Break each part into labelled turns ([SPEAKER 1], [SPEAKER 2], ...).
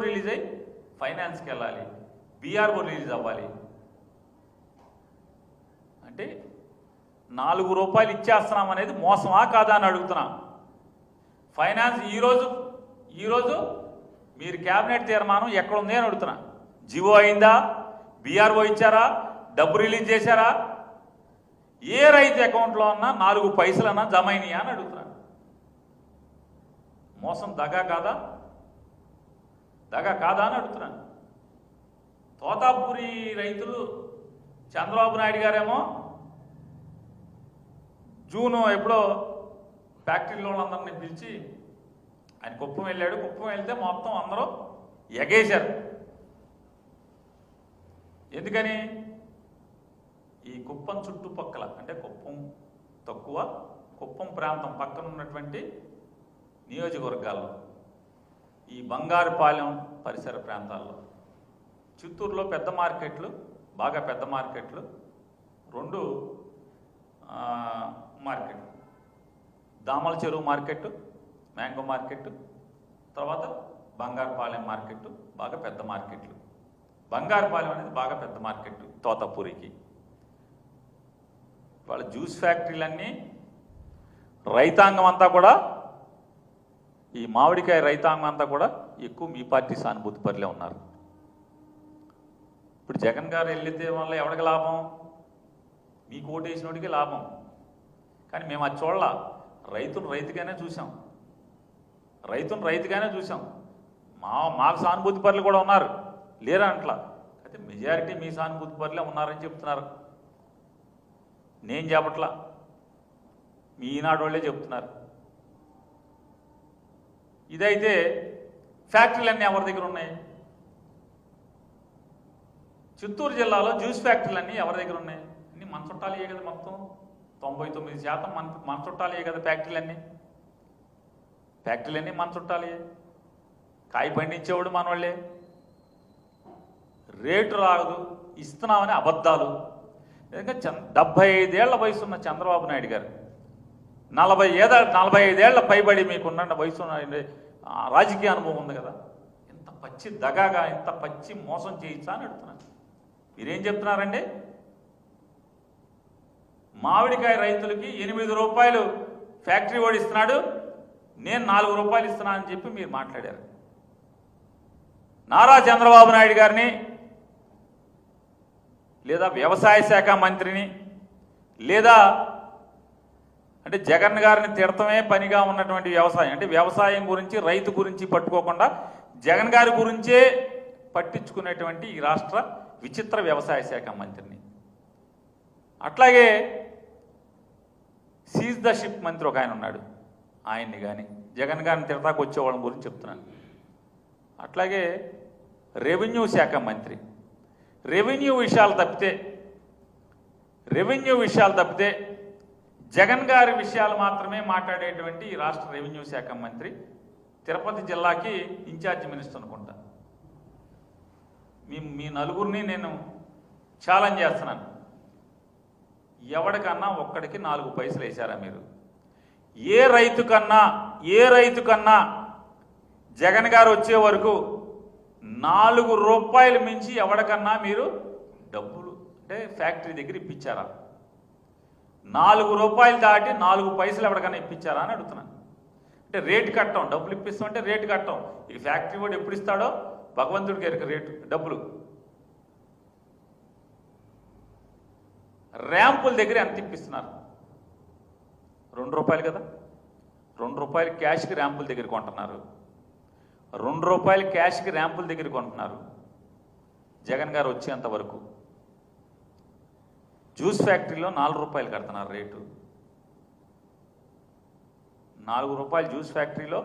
[SPEAKER 1] Release అయ్యి ఫైనాన్స్కి వెళ్ళాలి, BRO release అవ్వాలి. అంటే 4 రూపాయలు ఇచ్చేస్తున్నాం అనేది మోసమా కాదా అని అడుగుతున్నా. ఫైనాన్స్ ఈరోజు మీరు క్యాబినెట్ తీర్మానం ఎక్కడుంది అని అడుగుతున్నా. జివో అయిందా? బీఆర్ఓ ఇచ్చారా? డబ్బు రిలీజ్ చేశారా? ఏ రైతు అకౌంట్లో అన్నా 4 పైసలన్నా జమ అయినాయా అని అడుగుతున్నా. మోసం దగా కాదా అని అడుగుతున్నాను. తోతాపూరి రైతులు చంద్రబాబు నాయుడు గారేమో జూను ఎప్పుడో ఫ్యాక్టరీలో వాళ్ళందరినీ పిలిచి ఆయన కుప్పం వెళ్ళాడు. కుప్పం వెళ్తే మొత్తం అందరూ ఎగేశారు. ఎందుకని? ఈ కుప్పం చుట్టుపక్కల అంటే కుప్పం ప్రాంతం పక్కన ఉన్నటువంటి నియోజకవర్గాల్లో, ఈ బంగారుపాలెం పరిసర ప్రాంతాల్లో, చిత్తూరులో పెద్ద మార్కెట్లు, బాగా పెద్ద మార్కెట్లు 2 మార్కెట్లు, దామల చెరువు మార్కెట్, మ్యాంగో మార్కెట్, తర్వాత బంగారుపాలెం మార్కెట్, బాగా పెద్ద మార్కెట్లు. బంగారుపాలెం అనేది బాగా పెద్ద మార్కెట్ తోతాపూరికి. వాళ్ళ జ్యూస్ ఫ్యాక్టరీలన్నీ రైతాంగం అంతా కూడా, ఈ మామిడికాయ రైతాంగం అంతా కూడా ఎక్కువ మీ పార్టీ సానుభూతి పరులే ఉన్నారు. ఇప్పుడు జగన్ గారు వెళ్ళితే వల్ల ఎవరికి లాభం? మీకు ఓటేసినోడికి లాభం. కానీ మేము అది చూడాల. రైతును రైతుగానే చూసాం. మాకు సానుభూతి పరులు కూడా ఉన్నారు, లేరా అంట్లా. అయితే మెజారిటీ మీ సానుభూతి పరులే ఉన్నారని చెప్తున్నారు. నేను చెప్పట్లా, మీ ఈనాడు వాళ్ళే చెప్తున్నారు. ఇదైతే ఫ్యాక్టరీలన్నీ ఎవరి దగ్గర ఉన్నాయి? చిత్తూరు జిల్లాలో జ్యూస్ ఫ్యాక్టరీలన్నీ ఎవరి దగ్గర ఉన్నాయి? అన్నీ మన చుట్టాలే కదా. మొత్తం 99% మన చుట్టాలే కదా ఫ్యాక్టరీలన్నీ మన చుట్టాలే. కాయ పండించేవాడు మనవాళ్ళే. రేటు రాదు, ఇస్తున్నామని అబద్ధాలు. ఎందుకంటే 75 ఏళ్ల వయసు ఉన్న చంద్రబాబు నాయుడు గారు 45 ఏళ్ల పైబడి మీకున్న వయసు రాజకీయ అనుభవం ఉంది కదా. ఇంత పచ్చి దగాగా, ఇంత పచ్చి మోసం చేయించా అని అడుగుతున్నాను. మీరేం చెప్తున్నారండి? మామిడికాయ రైతులకి 8 రూపాయలు ఫ్యాక్టరీ వాడు ఇస్తున్నాడు, నేను 4 రూపాయలు ఇస్తున్నా అని చెప్పి మీరు మాట్లాడారు. నారా చంద్రబాబు నాయుడు గారిని లేదా వ్యవసాయ శాఖ మంత్రిని లేదా అంటే జగన్ గారిని తిడతమే పనిగా ఉన్నటువంటి వ్యవసాయం గురించి, రైతు గురించి పట్టుకోకుండా జగన్ గారి గురించే పట్టించుకునేటువంటి ఈ రాష్ట్ర విచిత్ర వ్యవసాయ శాఖ మంత్రిని, అట్లాగే సీజ్ ద షిప్ మంత్రి ఒక ఆయన ఉన్నాడు, ఆయన్ని కానీ జగన్ గారిని తిడతాకు వచ్చేవాళ్ళ గురించి చెప్తున్నాను. అట్లాగే రెవెన్యూ శాఖ మంత్రి, రెవెన్యూ విషయాలు తప్పితే జగన్ గారి విషయాలు మాత్రమే మాట్లాడేటువంటి ఈ రాష్ట్ర రెవెన్యూ శాఖ మంత్రి తిరుపతి జిల్లాకి ఇన్ఛార్జ్ మినిస్టర్ అనుకుంటా. మీ నలుగురిని నేను ఛాలెంజ్ చేస్తున్నాను. ఎవడికన్నా ఒక్కడికి 4 పైసలు వేశారా మీరు? ఏ రైతు కన్నా జగన్ గారు వచ్చే వరకు 4 రూపాయలు మించి ఎవడికన్నా మీరు డబ్బులు అంటే ఫ్యాక్టరీ దగ్గర ఇప్పించారా? 4 రూపాయలు దాటి 4 పైసలు ఎవరికన్నా ఇప్పించారా అని అడుగుతున్నాను. అంటే రేటు కట్టం, డబ్బులు ఇప్పిస్తామంటే రేటు కట్టం. ఈ ఫ్యాక్టరీ వాడు ఎప్పుడు ఇస్తాడో భగవంతుడికి ఎరుక రేటు డబ్బులు. ర్యాంపుల దగ్గర ఎంత ఇప్పిస్తున్నారు? 2 రూపాయలు కదా. 2 రూపాయలు క్యాష్కి ర్యాంపుల దగ్గర కొంటున్నారు. 2 రూపాయలు క్యాష్కి ర్యాంపుల దగ్గర కొంటున్నారు జగన్ గారు వచ్చేంత వరకు. జ్యూస్ ఫ్యాక్టరీలో 4 రూపాయలు కడుతున్నారు రేటు. 4 రూపాయలు జ్యూస్ ఫ్యాక్టరీలో,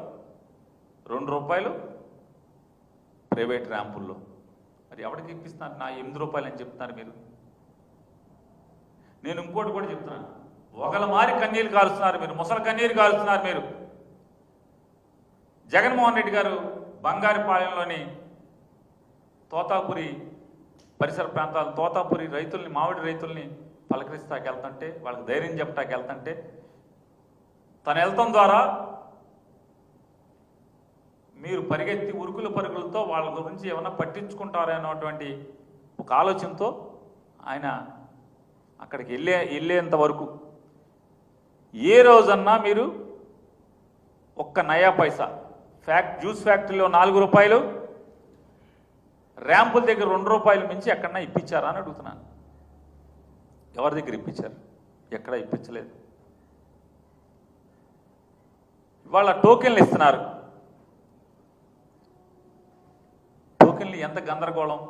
[SPEAKER 1] 2 రూపాయలు ప్రైవేట్ ర్యాంపుల్లో. మరి ఎవరికి ఇప్పిస్తున్నారు? 8 రూపాయలు అని చెప్తున్నారు మీరు. నేను ఇంకోటి కూడా చెప్తున్నాను, ఒకళ్ళ మారి కన్నీరు కాలుస్తున్నారు మీరు, ముసలి కన్నీరు కాలుస్తున్నారు మీరు. జగన్మోహన్ రెడ్డి గారు బంగారుపాలెంలోని తోతాపురి పరిసర ప్రాంతాలు, తోతాపురి రైతుల్ని, మామిడి రైతుల్ని పలకరిస్తాకి వెళ్తుంటే, వాళ్ళకి ధైర్యం చెప్పటానికి వెళ్తుంటే, తను వెళ్తాం ద్వారా మీరు పరిగెత్తి ఉరుకుల పరుగులతో వాళ్ళ గురించి ఏమన్నా పట్టించుకుంటారనేటువంటి ఒక ఆలోచనతో ఆయన అక్కడికి వెళ్ళేంత వరకు ఏ రోజన్నా మీరు ఒక్క నయా పైసా జ్యూస్ ఫ్యాక్టరీలో 4 రూపాయలు, ర్యాంపుల దగ్గర 2 రూపాయలు మించి ఎక్కడన్నా ఇప్పించారా అని అడుగుతున్నాను. ఎవరి దగ్గర ఇప్పించారు? ఎక్కడ ఇప్పించలేదు. ఇవాళ టోకెన్లు ఇస్తున్నారు. టోకెన్లు ఎంత గందరగోళం!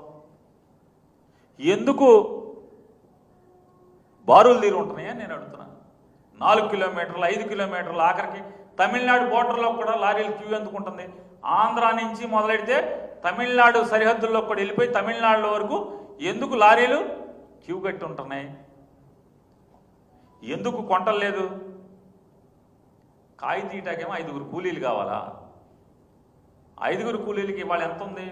[SPEAKER 1] ఎందుకు బారులు తీరు ఉంటున్నాయని నేను అడుగుతున్నాను. 4 కిలోమీటర్లు, 5 కిలోమీటర్లు, ఆఖరికి తమిళనాడు బోర్డర్లో కూడా లారీలు క్యూ ఎందుకు ఉంటుంది? ఆంధ్ర నుంచి మొదలెడితే తమిళనాడు సరిహద్దుల్లో కూడా వెళ్ళిపోయి తమిళనాడు వరకు ఎందుకు లారీలు క్యూ కట్టి ఉంటున్నాయి? ఎందుకు కొంటలేదు? కాయి తీయటాకేమో 5 కూలీలు కావాలా? 5 కూలీలకి ఇవాళ ఎంత ఉంది?